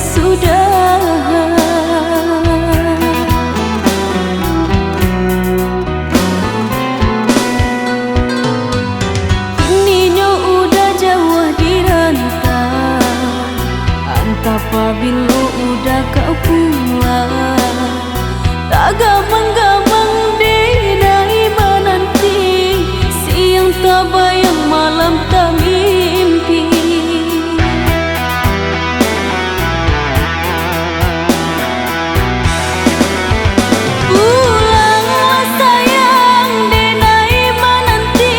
sudah. Kininya udah jauh di rantau, entah apabila udah kau pulang. Tak gamang-gamang dinai menanti, siang tak bayang malam tak mimpi. Pulanglah sayang dinai menanti,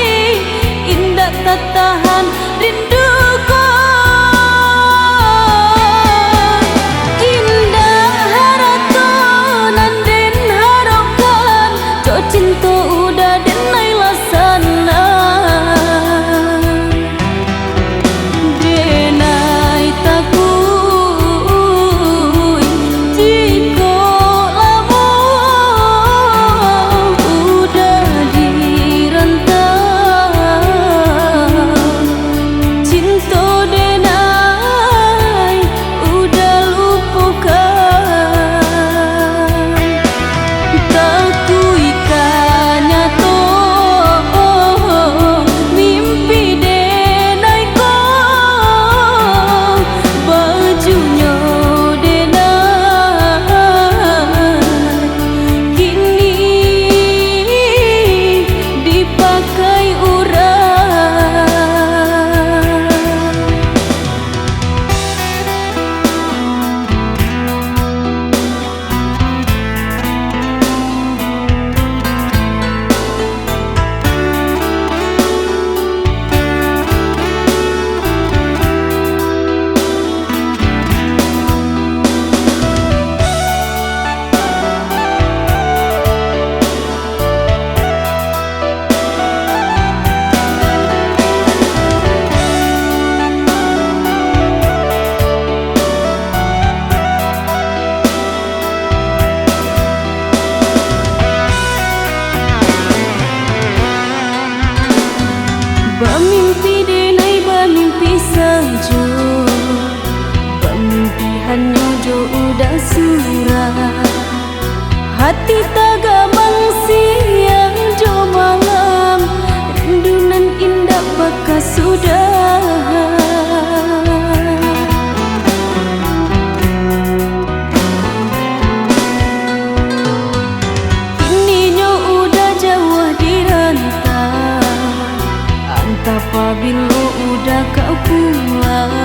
indah tak tahan rinduku. Cinta udah denai lasana, denai takui jika lama udah dirantau. Cinta denai udah lupakan, takui bermimpi denai bermimpi saja, bermimpi hanya jo udah surah. Hati tak gamang siang jo malam, rindunan indah bekas sudah. Kininya udah jauh di rantau, apabila udah kau pulang.